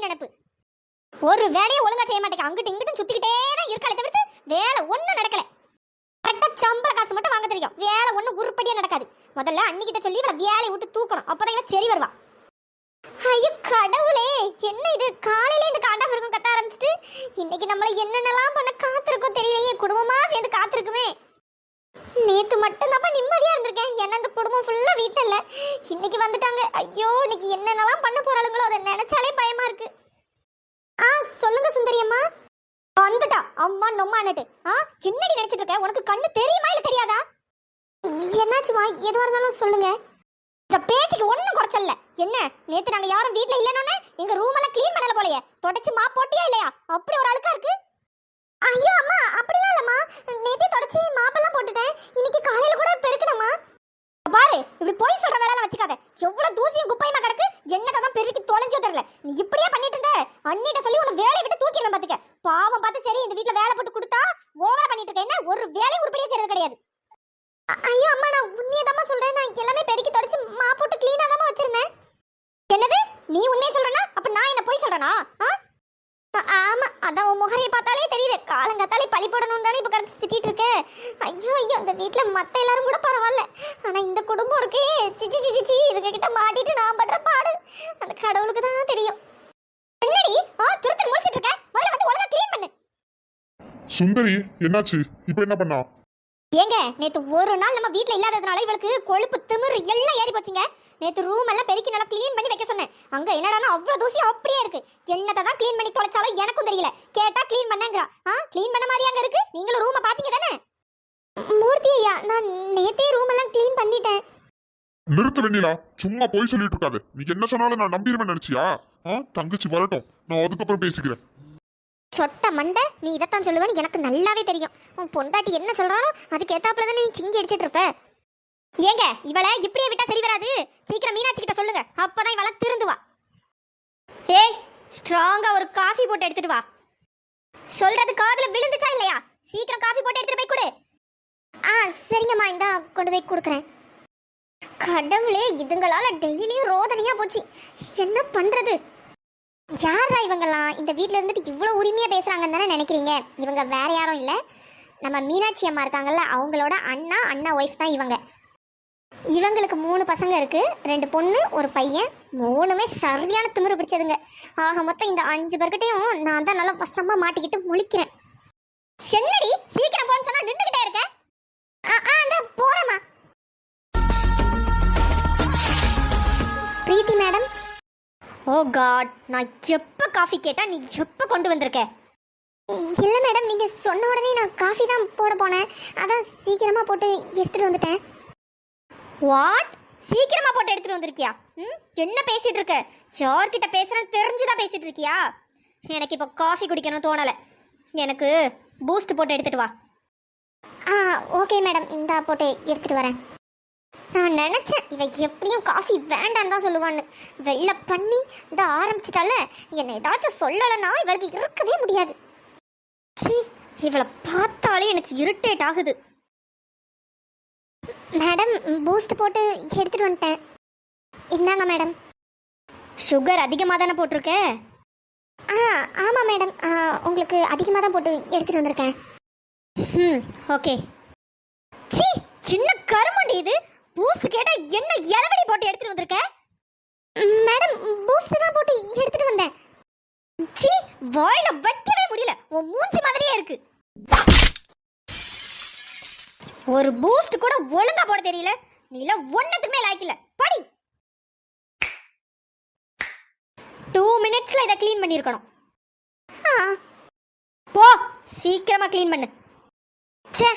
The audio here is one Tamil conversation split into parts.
நினைப்பு. ஒரு வேலையை ஒழுங்கா செய்ய மாட்டேங்க. அங்கிட்டு இங்கிட்டு சுத்திக்கிட்டே தான் இருக்காளே தவிர்த்து வேலை ஒன்றும் நடக்கல. கரெக்டா சம்பள காசு மட்டும் வாங்க தெரியும், வேலை ஒன்றும் உருப்படியா நடக்காது. முதல்ல அன்னிக்கிட்ட சொல்லி இவளை வேலையை விட்டு தூக்கணும், அப்பதான் இவன் சரி வருவா. ஐயோ கடவுளே, என்ன இது காலையில இந்த காண்டாமிருகம் கத்த ஆரம்பிச்சிட்டு இன்னைக்கு நம்மள என்னென்னலாம் பண்ண காத்திருக்கோம் தெரியலையே. குடும்பமா சேர்ந்து காத்திருக்குமே. நேத்து மட்டும் தான் நிம்மதியா இருந்திருக்கேன். என்ன இந்த குடும்பம் ஃபுல்லா வீட்டுல இல்ல, இன்னைக்கு வந்துட்டாங்க. ஐயோ இன்னைக்கு என்னென்னலாம் பண்ண போறாளுங்களோ, அதை நினைச்சாலே பயமா இருக்கு. சொல்லுங்க சுந்தரி அம்மா. வந்துட்டா அம்மா நொம்மான்னுட்டு. என்னடி நினைச்சிட்டு இருக்க? உனக்கு கண்ணு தெரியுமா இல்ல தெரியாதா? என்னாச்சுமா? எதுவா இருந்தாலும் சொல்லுங்க. இந்த பேச்சுக்கு ஒன்னும் குறைச்சல்ல. என்ன நேத்து நாங்க யாரும் வீட்ல இல்லனோனே எங்க ரூம் எல்லாம் க்ளீன் பண்ணல போலயே. தொடச்சு மாப் போட்டியா இல்லையா? அப்படி ஒரு அழுக்கா இருக்கு. ஐயோ அம்மா அப்படிலாம் இல்லம்மா, நேத்தே தொடச்சு மாப்பெல்லாம் போட்டுட்டேன். இன்னைக்கு காலையில கூட பெருக்கணுமா. பாரு இப்படி போய் சொல்ற வேலையெல்லாம் வச்சுக்காத. எவ்வளவு தூசியும் குப்பையுமா கிடக்கு, என்னதான் பெருக்கி தொலைஞ்சோ தெரியல. நீ இப்படியே பண்ணிட்டு இருந்த அண்ணிட்ட சொல்லி உன்னை வேலையை விட்டு தூக்கிடுவேன் பாத்துக்க. பாவம் பார்த்து சரி இந்த வீட்டுல வேலை போட்டு கொடுத்தா ஓவரா பண்ணிட்டு இருக்க. என்ன ஒரு வேலையும் உருப்படியா செய்யறது கிடையாது. ஐயோ அம்மா நான் உண்மையதாம்மா சொல்றேன். நான் எல்லாமே பெருக்கி தொடச்சு மாப் போட்டு கிளீனா தான் வச்சிருந்தேன். என்னது நீ உண்மையை சொல்றனா? அப்ப நான் என்ன போய் சொல்றனா? ஆமா அதான் உன் முகரையை பார்த்தாலே தெரியுது. காலங்காத்தாலே பழி போடணும் தானே இப்ப கடத்து திட்டிட்டு இருக்க. ஐயோ ஐயோ இந்த வீட்டுல மத்த எல்லாரும் கூட பரவாயில்ல, ஆனா இந்த குடும்பம் இருக்கே சிச்சி சிச்சி, இதுங்க கிட்ட மாட்டிட்டு நான் பண்ற பாடு அந்த கடவுளுக்கு தான் தெரியும். என்னடி திருத்தல் முடிச்சிட்டு இருக்க? முதல்ல வந்து ஒழுங்கா க்ளீன் பண்ணு. சுந்தரி என்னாச்சு? இப்போ என்ன பண்ணா? ஏங்க நேத்து ஒரு நாள் நம்ம வீட்ல இல்லாததுனால இவளுக்கு கொழுப்பு திமிரு எல்லாம் ஏறி போச்சுங்க. நேத்து ரூம் எல்லாம் பெருக்கி நல்லா க்ளீன் பண்ணி வைக்க சொன்னேன். அங்க என்னடானா அவ்வளவு தூசி அப்படியே இருக்கு. என்னத்தை தான் க்ளீன் பண்ணி தொலைச்சாலும் எனக்கும் தெரியல. கேட்டா க்ளீன் பண்ணங்கறா. க்ளீன் பண்ண மாதிரி அங்க இருக்கு. நீங்களும் ரூமை பாத்தீங்க தானே? மூர்த்தி ஐயா நான் நேத்தே ரூம் எல்லாம் க்ளீன் பண்ணிட்டேன். நிறுத்த வெண்ணிலா, சும்மா போய் சொல்லிட்டு இருக்காது. நீ என்ன சொன்னாலும் நான் நம்பிடுவேன் நினைச்சியா? தங்கச்சி வரட்டும், நான் அதுக்கப்புறம் பேசிக்கிறேன். சொட்ட மண்டை, நீ இதைத்தான் சொல்லுவேன்னு எனக்கு நல்லாவே தெரியும். உன் பொண்டாட்டி என்ன சொல்றானோ அதுக்கு ஏத்தாப்புல தானே நீ சிங்கி அடிச்சிட்டு இருப்ப. ஏங்க இவளை இப்படியே விட்டா சரி வராது. சீக்கிரம் மீனாட்சி கிட்ட சொல்லுங்க, அப்பதான் இவளை திருந்துவா. ஏய் ஸ்ட்ராங்கா ஒரு காஃபி போட்டு எடுத்துட்டு வா. சொல்றது காதுல விழுந்துச்சா இல்லையா? சீக்கிரம் காஃபி போட்டு எடுத்துட்டு போய் கொடு. சரிங்கம்மா இந்தா கொண்டு போய் கொடுக்குறேன். கடவுளே இதுங்களால டெய்லியும் ரோதனையா போச்சு. என்ன பண்றது? யாரா இவங்கெல்லாம் இந்த வீட்டில் இருந்துட்டு இவ்வளோ உரிமையாக பேசுகிறாங்கன்னு தானே நினைக்கிறீங்க? இவங்க வேற யாரும் இல்லை, நம்ம மீனாட்சி அம்மா இருக்காங்கல்ல அவங்களோட அண்ணா ஒய்ஃப் தான் இவங்க. இவங்களுக்கு 3 பசங்க இருக்கு, 2 பொண்ணு 1 பையன். 3மே சரியான திமிரு பிடிச்சதுங்க. ஆக மொத்தம் இந்த 5 பேர்கிட்டையும் நான் தான் நல்லா வசமா மாட்டிக்கிட்டு முழிக்கிறேன். என்னடி சீக்கிரம் போன்னு சொன்னா நின்றுகிட்டே இருக்க? போறேம்மா. பிரீத்தி மேடம். ஓ காட், நான் எப்போ காஃபி கேட்டா நீ எப்போ கொண்டு வந்திருக்க? இல்லை மேடம், நீங்கள் சொன்ன உடனே நான் காஃபி தான் போட போனேன், அதான் சீக்கிரமாக போட்டு எடுத்துகிட்டு வந்துட்டேன். வாட்? சீக்கிரமாக போட்டு எடுத்துகிட்டு வந்திருக்கியா? என்ன பேசிகிட்டு இருக்க? யார்கிட்ட பேசுகிறேன்னு தெரிஞ்சுதான் பேசிகிட்டு இருக்கியா? எனக்கு இப்போ காஃபி குடிக்கணும்னு தோணலை. எனக்கு பூஸ்ட் போட்டு எடுத்துகிட்டு வா. ஓகே மேடம், இந்தா போட்டு எடுத்துகிட்டு வரேன். நான் நினச்சேன் இவ எப்படியும் காஃபி வேண்டான்னு தான் சொல்லுவான்னு. வெள்ளை பண்ணி இதை ஆரம்பிச்சிட்டால, என்னை ஏதாச்சும் சொல்லலைன்னா இவளுக்கு இருக்கவே முடியாது. சீ, இவளை பார்த்தாலே எனக்கு இரிட்டேட் ஆகுது. மேடம் பூஸ்ட் போட்டு எடுத்துட்டு வந்துட்டேன். இந்தாங்க மேடம். சுகர் அதிகமாக தானே போட்டிருக்க? ஆமாம் மேடம், உங்களுக்கு அதிகமாக தான் போட்டு எடுத்துகிட்டு வந்திருக்கேன். ஓகே. சீ, சின்ன கருமண்டி இது. பூஸ்ட் கேட்டா என்ன இளவடி போட்டு எடுத்துட்டு வந்திருக்க? மேடம் பூஸ்ட் தான் போட்டு எடுத்துட்டு வந்தேன். சீ, வாயில வைக்கவே முடியல. உன் மூஞ்சி மாதிரியே இருக்கு. ஒரு பூஸ்ட் கூட ஒழுங்கா போட தெரியல. நீல ஒன்னத்துக்குமே லாய்க்கல. படி. 2 மினிட்ஸ்ல இத க்ளீன் பண்ணிருக்கணும். போ சீக்கிரமா க்ளீன் பண்ணு. ச்சே,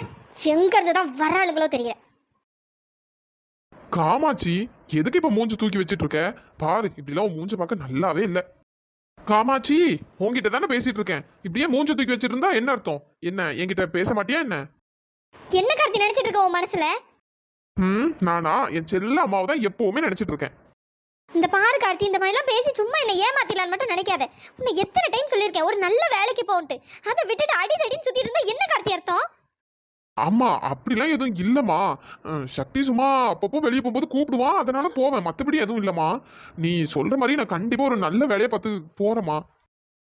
எங்க இருந்து தான் வராளுங்களோ தெரியல. காமாட்சி எதுக்கு இப்ப மூஞ்சி தூக்கி வச்சிட்டு இருக்க? பாரு இப்படிலாம் மூஞ்சி பார்க்க நல்லாவே இல்ல. காமாட்சி உங்ககிட்ட தானே பேசிட்டு இருக்கேன், இப்படியே மூஞ்சி தூக்கி வச்சிட்டு இருந்தா என்ன அர்த்தம்? என்ன என்கிட்ட பேச மாட்டியா என்ன? என்ன கார்த்தி நினைச்சிட்டு இருக்க உன் மனசுல? நானா என் செல்ல அம்மாவை தான் எப்பவுமே நினைச்சிட்டு இருக்கேன். இந்த பாரு கார்த்தி, இந்த மாதிரிலாம் பேசி சும்மா என்ன ஏமாத்திடலான்னு மட்டும் நினைக்காத. உன்னை எத்தனை டைம் சொல்லியிருக்கேன் ஒரு நல்ல வேலைக்கு போன்ட்டு. அதை விட்டுட்டு அடிதடின்னு சுத்தி இருந்தா என்ன கார்த்தி அர்த்தம்? ஆமா அப்படிலாம் எதுவும் இல்லம்மா. சக்தி சும்மா அப்பப்போ வெளியே போகும்போது கூப்பிடுவான், அதனால போவேன். மத்தபடி எதுவும் இல்லம்மா. நீ சொல்ற மாதிரி நான் கண்டிப்பா ஒரு நல்ல வேலையை பார்த்து போறேம்மா.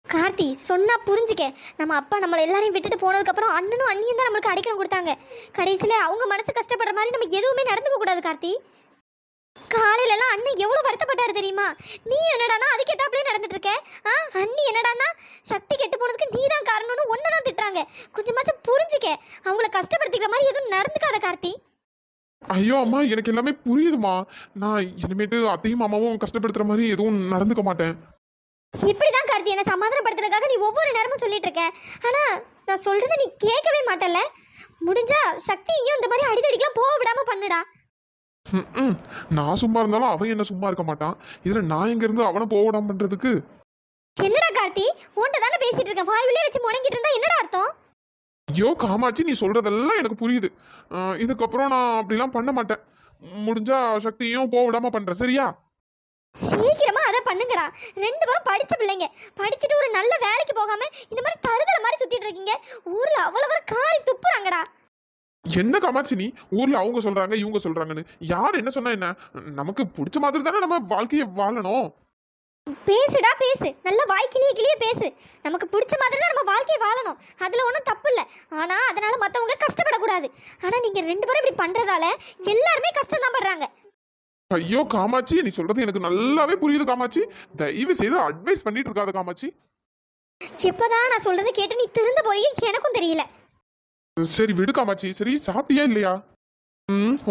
கார்த்தி சொன்னா புரிஞ்சுக்க. நம்ம அப்பா நம்மளை எல்லாரையும் விட்டுட்டு போனதுக்கப்புறம் அண்ணனும் அண்ணியும் தான் நம்மளுக்கு அடைக்கலம் கொடுத்தாங்க. கடைசியில் அவங்க மனசு கஷ்டப்படுற மாதிரி நம்ம எதுவுமே நடந்துக்க கூடாது கார்த்தி. காலையில எல்லாம் அண்ணன் எவ்வளவு வருத்தப்பட்டாரு தெரியுமா? நீ என்னடானா அதுக்கு ஏத்தாப்புலயே நடந்துட்டு இருக்க. அண்ணி என்னடானா சக்தி கெட்டு போனதுக்கு நீ தான் காரணம்னு ஒன்னதான் திட்டுறாங்க. கொஞ்சமாச்சும் புரிஞ்சுக்க. அவங்கள கஷ்டப்படுத்திக்கிற மாதிரி எதுவும் நடந்துக்காத கார்த்தி. ஐயோ அம்மா, எனக்கு எல்லாமே புரியுதுமா. நான் இனிமேட்டு அத்தையும் மாமாவும் கஷ்டப்படுத்துற மாதிரி எதுவும் நடந்துக்க மாட்டேன். இப்படிதான் கார்த்தி என்ன சமாதானப்படுத்துறதுக்காக நீ ஒவ்வொரு நேரமும் சொல்லிட்டு இருக்க. ஆனா நான் சொல்றதை நீ கேட்கவே மாட்டல. முடிஞ்சா சக்தியையும் இந்த மாதிரி அடிதடிக்கெல்லாம் போக விடாம பண்ணுடா. நான் சும்மா இருந்தாலும் அவன் என்ன சும்மா இருக்க மாட்டான். இதுல நான் எங்க இருந்து அவனை போக விடாம பண்றதுக்கு? என்னடா கார்த்தி, உன்கிட்ட தானே பேசிட்டு இருக்கேன். வாயுவிலே வச்சு முடங்கிட்டு இருந்தா என்னடா அர்த்தம்? ஐயோ காமாட்சி, நீ சொல்றதெல்லாம் எனக்கு புரியுது. இதுக்கப்புறம் நான் அப்படிலாம் பண்ண மாட்டேன். முடிஞ்சா சக்தியும் போக விடாம பண்றேன், சரியா? சீக்கிரமா அதை பண்ணுங்கடா. ரெண்டு பேரும் படிச்ச பிள்ளைங்க. படிச்சுட்டு ஒரு நல்ல வேலைக்கு போகாம இந்த மாதிரி தருதல மாதிரி சுத்திட்டு இருக்கீங்க. ஊர்ல அவ்வளவு காரி துப்புறாங்கடா. என்ன காமாட்சி நீ? ஊர்ல அவங்க சொல்றாங்க இவங்க சொல்றாங்கன்னு யார் என்ன சொன்னா என்ன? நமக்கு பிடிச்ச மாதிரி தானே நம்ம வாழ்க்கையை வாழணும். பேசுடா பேசு. நல்ல வாய்க்கிலேயே கிளியே பேசு. நமக்கு பிடிச்ச மாதிரி தான் நம்ம வாழ்க்கையை வாழணும். அதுல ஒன்றும் தப்பு இல்லை. ஆனா அதனால மற்றவங்க கஷ்டப்படக்கூடாது. ஆனா நீங்க ரெண்டு பேரும் இப்படி பண்றதால எல்லாருமே கஷ்டம் தான் படுறாங்க. ஐயோ காமாட்சி, நீ சொல்றது எனக்கு நல்லாவே புரியுது காமாட்சி. தயவு செய்து அட்வைஸ் பண்ணிட்டு இருக்காத காமாட்சி. எப்பதான் நான் சொல்றதை கேட்டு நீ திருந்த போறியும் எனக்கும் தெரியல. சரி விடு காமாட்சி. சரி சாப்பிட்டியா இல்லையா?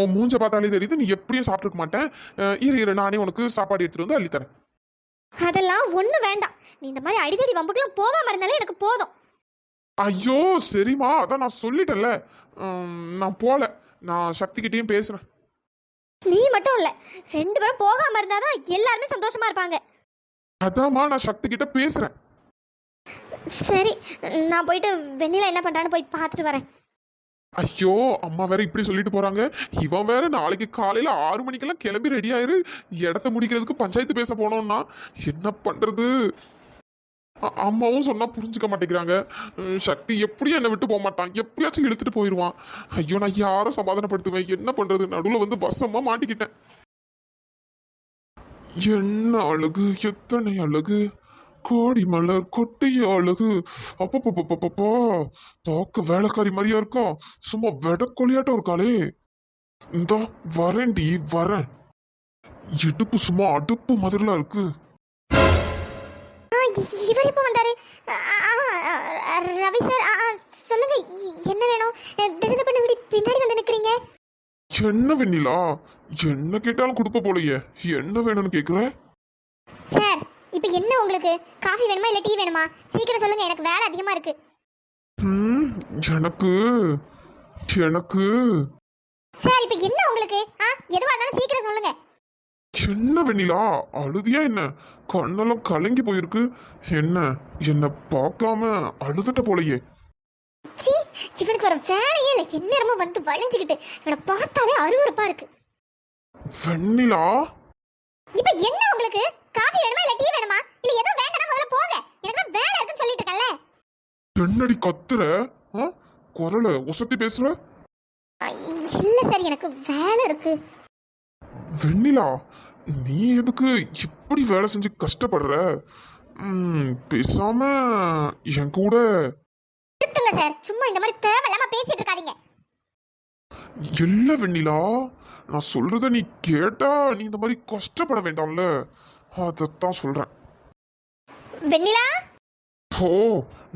உன் மூஞ்ச பார்த்தாலே தெரியுது நீ எப்படியும் சாப்பிட்டுருக்க மாட்டேன். இரு நானே உனக்கு சாப்பாடு எடுத்துட்டு வந்து அள்ளித்தரேன். அதெல்லாம் ஒண்ணு வேண்டாம். நீ இந்த மாதிரி அடிதடி வம்புக்கெல்லாம் போகாம இருந்தாலே எனக்கு போதும். ஐயோ சரிம்மா, அதான் நான் சொல்லிட்டேன்ல. நான் போல. நான் சக்திகிட்டையும் பேசுறேன். நீ மட்டும் இல்ல, ரெண்டு பேரும் போகாம இருந்தாதான் எல்லாருமே சந்தோஷமா இருப்பாங்க. அதாம்மா நான் சக்தி கிட்ட பேசுறேன். சரி, நான் போயிட்டு வெண்ணிலா என்ன பண்றான்னு போய் பார்த்துட்டு வரேன். ஐயோ அம்மா வேற இப்படி சொல்லிட்டு போறாங்க. இவன் வேற நாளைக்கு காலையில 6 மணிக்கெல்லாம் கிளம்பி ரெடி ஆயிரு, இடத்த முடிக்கிறதுக்கு பஞ்சாயத்து பேச போனோம்னா என்ன பண்றது? அம்மாவும் சொன்னா புரிஞ்சுக்க மாட்டேங்கிறாங்க. சக்தி எப்படியும் என்னை விட்டு போக மாட்டான், எப்படியாச்சும் இழுத்துட்டு போயிடுவான். ஐயோ நான் யாரை சமாதானப்படுத்துவேன்? என்ன பண்றது? நடுவில் வந்து பஸ் அம்மா மாட்டிக்கிட்டேன். என்ன அழகு, எத்தனை அழகு, கோடி மலர் கொட்டிய அழகு. அப்பப்பப்பப்பப்பா, பார்க்க வேலைக்காரி மாதிரியா இருக்கா, சும்மா வெடக்கொலியாட்டம் இருக்காளே. இந்த வரேன்டி வரேன். இடுப்பு சும்மா அடுப்பு மாதிரிலாம் இருக்கு. இவர் இப்போ வந்தாரு. ரவி சார் சொல்லுங்க, என்ன வேணும்? திருந்த பண்ண பின்னாடி வந்து நிக்கிறீங்க. என்ன வெண்ணிலா, என்ன கேட்டாலும் கொடுப்ப போலயே, என்ன வேணும்னு கேக்குற? சார் இப்போ என்ன உங்களுக்கு? காஃபி வேணுமா இல்ல டீ வேணுமா? சீக்கிரம் சொல்லுங்க, எனக்கு வேலை அதிகமா இருக்கு. எனக்கு எனக்கு சார் இப்போ என்ன உங்களுக்கு? எதுவா இருந்தாலும் சீக்கிரம் சொல்லுங்க. என்ன வெண்ணிலா, அழுதியா என்ன? கண்ணெல்லாம் கலங்கி போயிருக்கு. என்ன பார்க்காம அழுதுட்ட போலயே. சீ, இவனுக்கு வர வேலையே இல்லை. எந்நேரமும் வந்து வளைஞ்சுக்கிட்டு இவனை பார்த்தாலே அருவருப்பா இருக்கு. வெண்ணிலா, இப்போ என்ன உங்களுக்கு? காஃபி வேணுமா இல்ல டீ வேணுமா? இல்ல எதுவும் வேண்டாம், முதல்ல போங்க. எனக்கு தான் வேலை இருக்குன்னு சொல்லிட்டு இருக்கல. என்னடி கத்துற? குரல உசத்தி பேசுற? இல்ல சார், எனக்கு வேலை இருக்கு. வெண்ணிலா, நீ எதுக்கு இப்படி வேலை செஞ்சு கஷ்டப்படுற? பேசாம என் கூட. நிறுத்துங்க சார், சும்மா இந்த மாதிரி தேவையில்லாம பேசிட்டு இருக்காதீங்க. இல்ல வெண்ணிலா, நான் சொல்றத நீ கேட்டா நீ இந்த மாதிரி கஷ்டப்பட வேண்டாம்ல, அதத்தான் சொல்றேன். வெண்ணிலா, ஓ,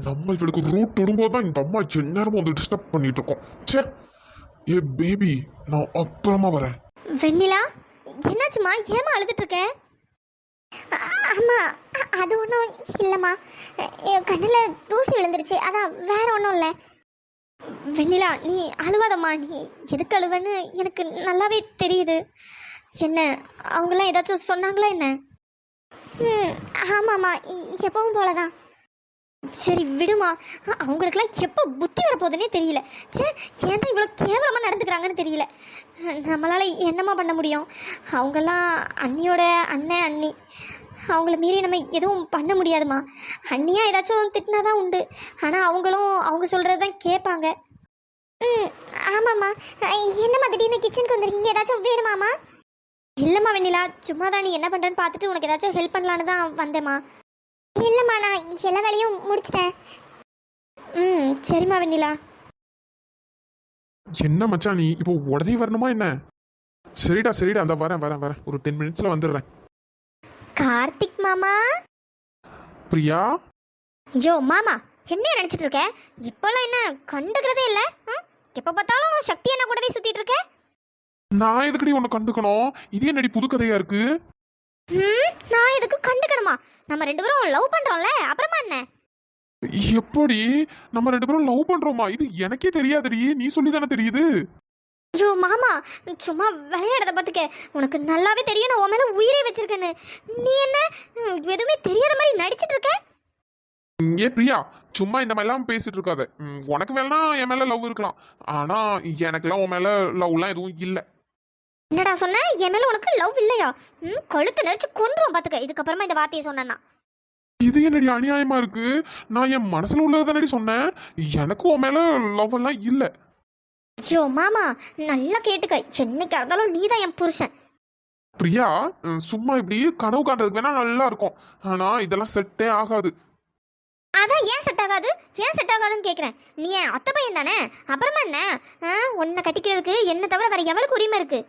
நம்ம இவளுக்கு ரூட் விடும்போது தான் இந்த அம்மா எந்நேரமும் வந்து டிஸ்டர்ப் பண்ணிட்டு இருக்கோம். சே, ஏ பேபி, நான் அப்புறமா வரேன். வெண்ணிலா என்னாச்சுமா? ஏமா அழுதுட்டு இருக்க? அம்மா அது ஒன்றும் இல்லைம்மா, கண்ணில் தூசி விழுந்துருச்சு, அதான் வேற ஒன்றும் இல்லை. வெண்ணிலா நீ அழுவாதம்மா. நீ எதுக்கு அழுவன்னு எனக்கு நல்லாவே தெரியுது. என்ன அவங்களாம் ஏதாச்சும் சொன்னாங்களா என்ன? ஆமாம்மா, எப்பவும் போலதான். சரி விடுமா, அவங்களுக்குலாம் எப்போ புத்தி வரப்போகுதுன்னே தெரியல. சே, ஏன் தான் இவ்வளோ கேவலமாக நடந்துக்கிறாங்கன்னு தெரியல. நம்மளால் என்னம்மா பண்ண முடியும்? அவங்கெல்லாம் அண்ணியோட அண்ணன் அண்ணி, அவங்கள மீறி நம்ம எதுவும் பண்ண முடியாதுமா. அண்ணியாக ஏதாச்சும் திட்டினா தான் உண்டு. ஆனால் அவங்களும் அவங்க சொல்கிறது தான் கேட்பாங்க. ம் ஆமாம்மா. என்னம்மா திடீர்னு கிச்சனுக்கு வந்திருக்கீங்க? ஏதாச்சும் வேணுமாம்மா? இல்லைம்மா வெண்ணிலா, சும்மா தான் நீ என்ன பண்ணுறேன்னு பார்த்துட்டு உனக்கு ஏதாச்சும் ஹெல்ப் பண்ணலான்னு தான் வந்தேம்மா. இல்லைம்மா, நான் எல்லா வேலையும் முடிச்சிட்டேன். ம் சரிம்மா வெண்ணிலா. என்ன மச்சான் நீ இப்போ உடனே வரணுமா என்ன? சரிடா சரிடா, அந்த வரேன் ஒரு 10 மினிட்ஸ்ல வந்துடுறேன். கார்த்திக் மாமா. பிரியா, ஐயோ மாமா, என்ன நினச்சிட்டு இருக்க? இப்போல்லாம் என்ன கண்டுக்கிறதே இல்லை. எப்போ பார்த்தாலும் சக்தி என்ன கூடவே சுற்றிட்டு இருக்க. நான் எதுக்கடி உன்னை கண்டுக்கணும்? இது என்னடி புது கதையா இருக்கு? நான் எதுக்கு கண்டுக்கணுமா? நம்ம 2 பேரும் லவ் பண்ணுறோம்ல, அப்புறமா என்ன? எப்படி நம்ம 2 பேரும் லவ் பண்றோமா? இது எனக்கே தெரியாதுடி, நீ சொல்லி தானே தெரியுது. ஐயோ மாமா, சும்மா விளையாடுறத பார்த்துக்க. உனக்கு நல்லாவே தெரியும் நான் உன் மேலே உயிரே வச்சிருக்கேன்னு. நீ என்ன எதுவுமே தெரியாத மாதிரி நடிச்சிட்டு இருக்க? ஏ பிரியா, சும்மா இந்த மாதிரிலாம் பேசிட்டு இருக்காத. உனக்கு வேணா என் மேல லவ் இருக்கலாம், ஆனா எனக்குலாம் உன் மேல லவ்லாம் எதுவும் இல்லை. என்னடா சொன்ன? என் மேலே உனக்கு லவ் இல்லையா? கழுத்தை நெரிச்சு கொன்றுவோம் பார்த்துக்க இதுக்கப்புறமா இந்த வார்த்தையை சொன்னேன்னா. இது என்னடி அநியாயமா இருக்கு? நான் என் மனசுல உள்ளதை தானடி சொன்னேன். எனக்கு உன் மேல லவ் எல்லாம் இல்லை. ஐயோ மாமா, நல்லா கேட்டுக்க. என்னைக்கா இருந்தாலும் நீ தான் என் புருஷன். பிரியா, சும்மா இப்படி கனவு காண்றதுக்கு வேணா நல்லா இருக்கும், ஆனா இதெல்லாம் செட்டே ஆகாது. அதான் ஏன் செட் ஆகாது? ஏன் செட் ஆகாதுன்னு கேட்குறேன். நீ என் அத்தை பையன் தானே, அப்புறமா என்ன? உன்னை கட்டிக்கிறதுக்கு என்ன தவிர வேற எவளுக்கு உரிமை இருக்கு?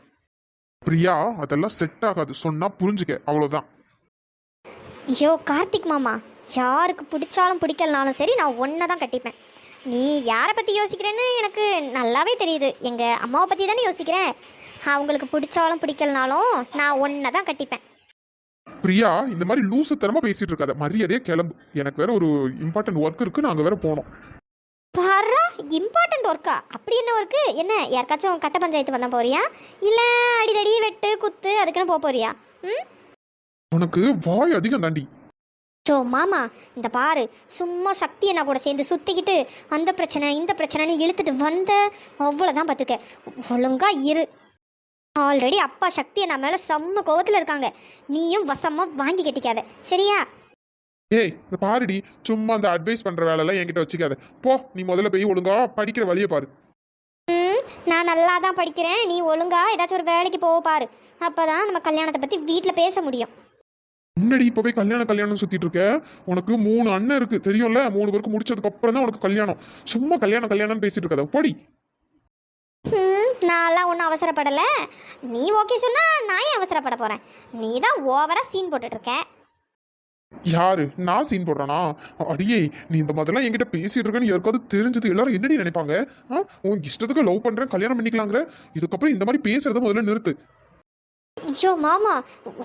பிரியா, அதெல்லாம் செட் ஆகாது, சொன்னா புரிஞ்சுக்க, அவ்வளவுதான். ஐயோ கார்த்திக் மாமா, யாருக்கு பிடிச்சாலும் பிடிக்கலனாலும் சரி நான் ஒன்றை தான் கட்டிப்பேன். நீ யாரை பற்றி யோசிக்கிறேன்னு எனக்கு நல்லாவே தெரியுது. எங்கள் அம்மாவை பற்றி தானே யோசிக்கிறேன். அவங்களுக்கு பிடிச்சாலும் பிடிக்கலனாலும் நான் ஒன்றை தான் கட்டிப்பேன். பிரியா, இந்த மாதிரி லூசுத்தனமா பேசிட்டு இருக்காத, மரியாதையா கிளம்பு. எனக்கு வேற ஒரு இம்பார்ட்டன்ட் ஒர்க் இருக்கு, நாங்க வேற போனோம். பாரா, இம்பார்ட்டன்ட் ஒர்க்கா? அப்படி என்ன ஒர்க்கு? என்ன யாருக்காச்சும் கட்ட பஞ்சாயத்து வந்தால் போறியா, இல்லை அடிதடி வெட்டு குத்து அதுக்குன்னு போக போறியா? உனக்கு வாய் அதிகம் தாண்டி. சோ மாமா, இந்த பாரு, சும்மா சக்தி என்ன கூட சேர்ந்து சுற்றிக்கிட்டு அந்த பிரச்சனை இந்த பிரச்சனைன்னு இழுத்துட்டு வந்த அவ்வளோதான் பார்த்துக்க. ஒழுங்கா இரு. ஆல்ரெடி அப்பா சக்தி என்ன மேலே செம்ம கோவத்தில் இருக்காங்க. நீயும் வசமாக வாங்கி கட்டிக்காத, சரியா? ஏய், இந்த பாருடி, சும்மா அந்த அட்வைஸ் பண்ற வேலையெல்லாம் என்கிட்ட வச்சுக்காத. போ, நீ முதல்ல போய் ஒழுங்கா படிக்கிற வழியை பாரு. நான் நல்லா தான் படிக்கிறேன். நீ ஒழுங்கா ஏதாச்சும் ஒரு வேலைக்கு போக பாரு. அப்போதான் நம்ம கல்யாணத்தை பற்றி வீட்டில் பேச முடியும். முன்னாடி இப்போ போய் கல்யாணம் சுத்திட்டு இருக்க. உனக்கு 3 அண்ணன் இருக்கு தெரியும்ல, 3 பேருக்கு முடிச்சதுக்கு அப்புறம் தான் உனக்கு கல்யாணம். சும்மா கல்யாணம் பேசிட்டு இருக்காத, போடி. நான்லாம் ஒன்றும் அவசரப்படலை. நீ ஓகே சொன்னா நான் ஏன் அவசரப்பட போகிறேன்? நீ தான் ஓவராக சீன் போட்டுட்ருக்க. யாரு? நான் சீன் போடுறானா? அடியே, நீ இந்த மாதிரிலாம் என்கிட்ட பேசிட்டு இருக்கேன்னு யாருக்காவது தெரிஞ்சது எல்லாரும் என்னடி நினைப்பாங்க? உன் இஷ்டத்துக்கு லவ் பண்றேன், கல்யாணம் பண்ணிக்கலாங்கிற. இதுக்கப்புறம் இந்த மாதிரி பேசுறத முதல்ல நிறுத்து. ஐயோ மாமா,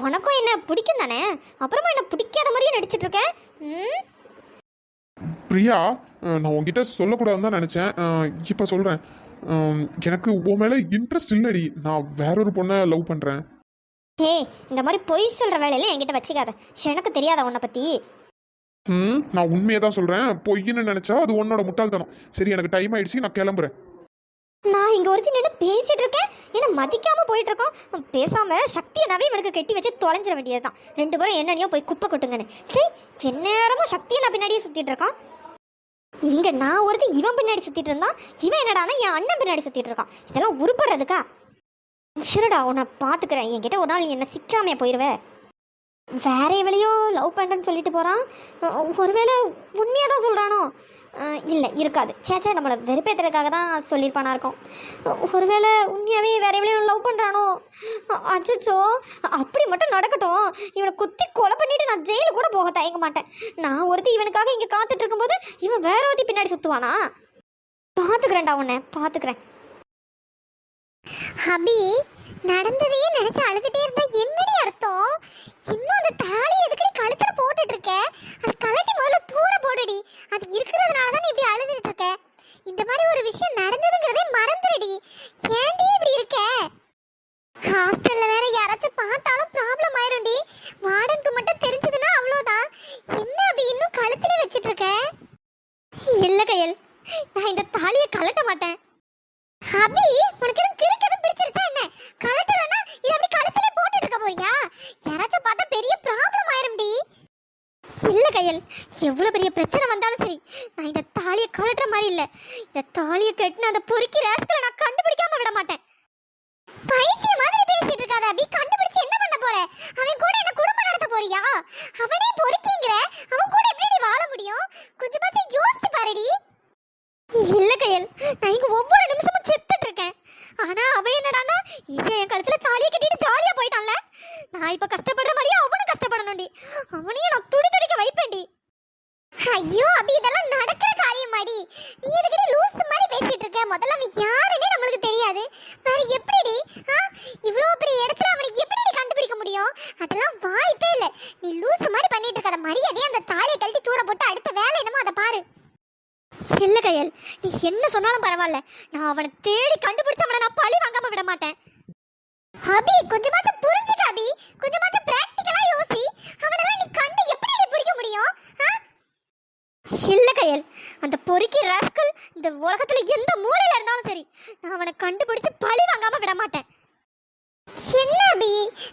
உனக்கும் என்ன பிடிக்கும் தானே, அப்புறமா என்ன பிடிக்காத மாதிரியே நடிச்சிட்டு இருக்க. பிரியா, நான் உன்கிட்ட சொல்லக்கூடாதுன்னு தான் நினைச்சேன், இப்போ சொல்றேன். எனக்கு உன் மேல இன்ட்ரெஸ்ட் இல்லடி, நான் வேற ஒரு பொண்ணை லவ் பண்றேன். ஏய், இந்த மாதிரி பொய் சொல்ற வேலையில என்கிட்ட வச்சுக்காத. எனக்கு தெரியாத உன்னை பத்தி. நான் உண்மையை தான் சொல்றேன், பொய்ன்னு நினைச்சா அது உன்னோட முட்டாள்தனம். சரி, எனக்கு டைம் ஆயிடுச்சு, நான் கிளம்புறேன். நான் இங்க ஒருத்தி நின்று பேசிட்டு இருக்கேன், என்ன மதிக்காம போயிட்டு இருக்கோம். பேசாம சக்தியை நவி இவனுக்கு கட்டி வச்சு தொலைஞ்சிட வேண்டியதுதான். 2 பேரும் என்னனையோ போய் குப்பை கொட்டுங்கன்னு. சரி, எந்நேரமும் சக்தியை நான் பின்னாடியே சுத்திட்டு இருக்கான். இங்க நான் ஒருத்தி இவன் பின்னாடி சுத்திட்டு இருந்தான், இவன் என்னடானா என் அண்ணன் பின்னாடி சுத்திட்டு இருக்கான். இதெல்லாம் உருப்படுறதுக்கா? சரிடா, உன்னை பாத்துக்கிறேன். என்கிட்ட ஒரு நாள் நீ என்ன சிக்காமையா போயிடுவே. வேற எவளையோ லவ் பண்ணுறேன்னு சொல்லிட்டு போகிறான். ஒருவேளை உண்மையாக தான் சொல்கிறானோ? இல்லை, இருக்காது. சேச்சா, நம்மளை வெறுப்பேற்றுறதுக்காக தான் சொல்லியிருப்பானா இருக்கும். ஒருவேளை உண்மையாகவே வேற எவளையோ லவ் பண்ணுறானோ? அச்சோ, அப்படி மட்டும் நடக்கட்டும். இவனை குத்தி கொலை பண்ணிட்டு நான் ஜெயிலு கூட போக தயங்க மாட்டேன். நான் ஒருத்தி இவனுக்காக இங்கே காத்துட்டு இருக்கும்போது இவன் வேற ஒருத்தி பின்னாடி சுற்றுவானா? பார்த்துக்கிறேன்டா, உன்னை பார்த்துக்கிறேன். ஹபி, நடந்ததையே நினைச்சு அழுதுட்டே இருந்தா என்னடி அர்த்தம்? இன்னும் அந்த தாலி எதுக்கடி கழுத்துல போட்டுட்டு இருக்க? அது கழட்டி முதல்ல தூர போடுடி. அது இருக்கிறதுனால தான் நீ இப்படி அழுதுட்டு இருக்க. இந்த மாதிரி ஒரு விஷயம் நடந்ததுங்கிறதே மறந்துடுடி. ஏன்டி இப்படி இருக்க? ஹாஸ்டல்ல வேற யாராச்சும் பார்த்தாலும் ப்ராப்ளம் ஆயிரும்டி. வார்டனுக்கு மட்டும் தெரிஞ்சதுன்னா அவ்வளோதான். என்ன அப்படி இன்னும் கழுத்துல வச்சிட்டு இருக்க? இல்லை கையல், நான் இந்த தாலியை கழட்ட மாட்டேன். ஹபி, உனக்கு எதுவும் கிறுக்கு எதுவும் பிடிச்சிருச்சா என்ன? கழட்டலன்னா இது அப்படி கழுத்துல போட்டுட்டு இருக்க போறியா? யாராச்சும் பார்த்தா பெரிய ப்ராப்ளம் ஆயிரும்டி. இல்லை கையல், எவ்வளோ பெரிய பிரச்சனை வந்தாலும் சரி நான் இந்த தாலியை கழட்டுற மாதிரி இல்லை. இந்த தாலியை கட்டின அந்த பொறுக்கி ராஸ்கலை நான் கண்டுபிடிக்காம விட மாட்டேன். பைத்திய மாதிரி பேசிட்டு இருக்காத அபி. கண்டுபிடிச்சு என்ன பண்ண போற? அவன் கூட என்ன குடும்பம் நடத்த போறியா? அவனே பொறுக்கிங்கற, அவன் கூட எப்படி நீ வாழ முடியும்? கொஞ்சமாச்சும் யோசிச்சு பாருடி. இல்ல கயல், நான் இங்க ஒவ்வொரு நிமிஷமும் செத்துட்டு இருக்கேன். ஆனா அவன் என்னடான்னா இது என் கழுத்துல தாலியை கட்டிட்டு ஜாலியா போயிட்டான்ல. நான் இப்ப கஷ்டப்படுற மாதிரியே அவனும் கஷ்டப்படணும்டி. அவனையும் நான் துடி துடிக்க வைப்பேன்டி. ஐயோ அபி, இதெல்லாம் நடக்கிற காரியமாடி. நீ எதுக்கடி லூஸ் மாதிரி பேசிட்டு இருக்க? முதல்ல அவன் யாருன்னே நம்மளுக்கு தெரியாது. வேற எப்படிடி இவ்ளோ பெரிய இடத்துல அவனை எப்படி கண்டுபிடிக்க முடியும்? அதெல்லாம் வாய்ப்பே இல்லை. நீ லூஸ் மாதிரி பண்ணிட்டு இருக்காத. மரியாதையா அந்த தாலியை கழட்டி தூர போட்டு அடுத்த வேலை என்னமோ அதை பாரு. இல்ல கயல், நீ என்ன சொன்னாலும் பரவாயில்ல. நான் அவனை தேடி கண்டுபிடிச்சு அவனை நான் பழி வாங்காம விட மாட்டேன். அபி, கொஞ்சமாச்சும் புரிஞ்சுக்க அபி. கொஞ்சமாச்சும் பிராக்டிகலா யோசி. அவனெல்லாம் நீ கண்டு எப்படி பிடிக்க முடியும்? இல்ல கயல், அந்த பொறுக்கி ராஸ்கல் இந்த உலகத்துல எந்த மூலையில இருந்தாலும் சரி, நான் அவனை கண்டுபிடிச்சு பழி வாங்காம விட மாட்டேன். என்ன அபி,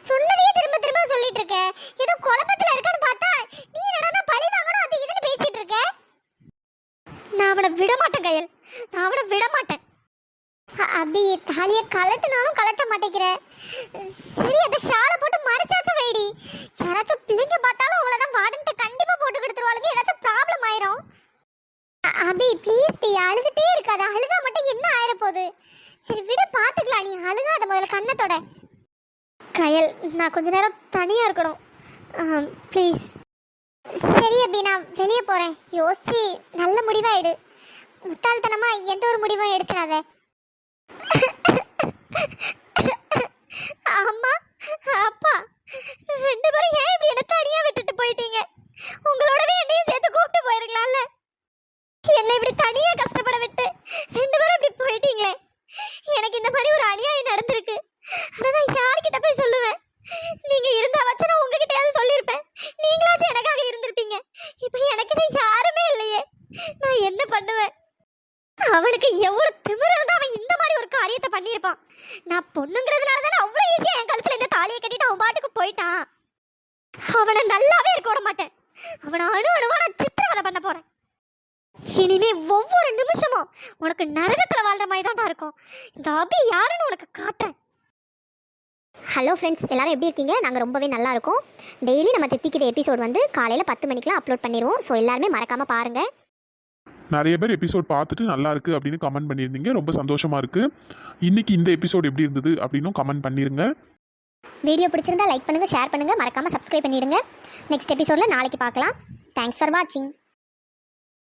சொன்னதையே திரும்ப திரும்ப சொல்லிட்டு இருக்க? ஏதோ குழப்பத்துல இருக்கான்னு பார்த்தா நீ என்னடா பழி வாங்கணும் அது இதுன்னு பேசிட்டு இருக்க. நான் அவனை விட மாட்டேன் கயல், நான் அவனை விட மாட்டேன். அபி, தாலியை கலட்டினாலும் கலட்ட மாட்டேங்கிற. சரி, அதை ஷாலை போட்டு மறைச்சாச்சும் வைடி. யாராச்சும் பிள்ளைங்க பார்த்தாலும் அவ்வளோதான் வார்டன்ட்ட கண்டிப்பா போட்டு கொடுத்துருவாளுங்க. ஏதாச்சும் ப்ராப்ளம் ஆயிரும். அபி ப்ளீஸ் டி, அழுதுட்டே இருக்காத. அழுதா மட்டும் என்ன ஆயிர போகுது? சரி விட, பார்த்துக்கலாம். நீ அழுகாத, முதல்ல கண்ணத்தோட. கயல், நான் கொஞ்ச நேரம் தனியா இருக்கணும் ப்ளீஸ். சரி அபி, நான் வெளியே போறேன். யோசிச்சு நல்ல முடிவா எடு. முட்டாள்தனமா எந்த ஒரு முடிவும் எடுத்துறாத. அம்மா, அப்பா, ரெண்டு பேரும் ஏன் இப்படி என்ன தனியா விட்டுட்டு போயிட்டீங்க? உங்களோடவே என்னையும் சேர்த்து கூப்பிட்டு போயிருக்கலாம்ல. என்னை இப்படி தனியா கஷ்டப்பட விட்டு ரெண்டு பேரும் இப்படி போயிட்டீங்களே. எனக்கு இந்த மாதிரி ஒரு அநியாயம் நடந்திருக்கு. ஆனா நான் யார்கிட்ட போய் சொல்லுவேன்? நீங்க இருந்தா வச்சு நான் உங்ககிட்டயாவது சொல்லியிருப்பேன். நீங்களாச்சும் எனக்காக இருந்திருப்பீங்க. இப்போ எனக்கு யாருமே இல்லையே. நான் என்ன பண்ணுவேன்? அவனுக்கு எவ்வளவு திமிரு இருந்தா அவன் இந்த மாதிரி ஒரு காரியத்தை பண்ணியிருப்பான். நான் பொண்ணுங்கிறதுனால தானே அவ்வளவு ஈஸியா என் கழுத்துல இந்த தாலியை கட்டிட்டு அவன் பாட்டுக்கு போயிட்டான். அவனை நல்லாவே இருக்க விட மாட்டேன். அவனை அணு அணுவா நான் சித்திரவதை பண்ண போறேன். இனிமே ஒவ்வொரு நிமிஷமும் உனக்கு நரகத்துல வாழ்ற மாதிரி தான் இருக்கும். இந்த அபி யாருன்னு உனக்கு காட்டுறேன். ஹலோ ஃப்ரெண்ட்ஸ், எல்லாரும் எப்படி இருக்கீங்க? நாங்கள் ரொம்பவே நல்லா இருக்கோம். டெய்லி நம்ம தித்திக்கிற எபிசோட் வந்து காலையில் 10 மணிக்கெலாம் அப்லோட் பண்ணிடுவோம். ஸோ எல்லாருமே மறக்காமல் பாருங்கள். நிறைய பேர் எபிசோட் பார்த்துட்டு நல்லா இருக்கு அப்படின்னு கமெண்ட் பண்ணியிருந்தீங்க. ரொம்ப சந்தோஷமா இருக்கு. இன்னைக்கு இந்த எபிசோட் எப்படி இருந்தது அப்படின்னும் கமெண்ட் பண்ணிருங்க. வீடியோ பிடிச்சிருந்தா லைக் பண்ணுங்கள், ஷேர் பண்ணுங்கள், மறக்காமல் சப்ஸ்கிரைப் பண்ணிவிடுங்க. நெக்ஸ்ட் எபிசோடில் நாளைக்கு பார்க்கலாம். தேங்க்ஸ் ஃபார் வாட்சிங்.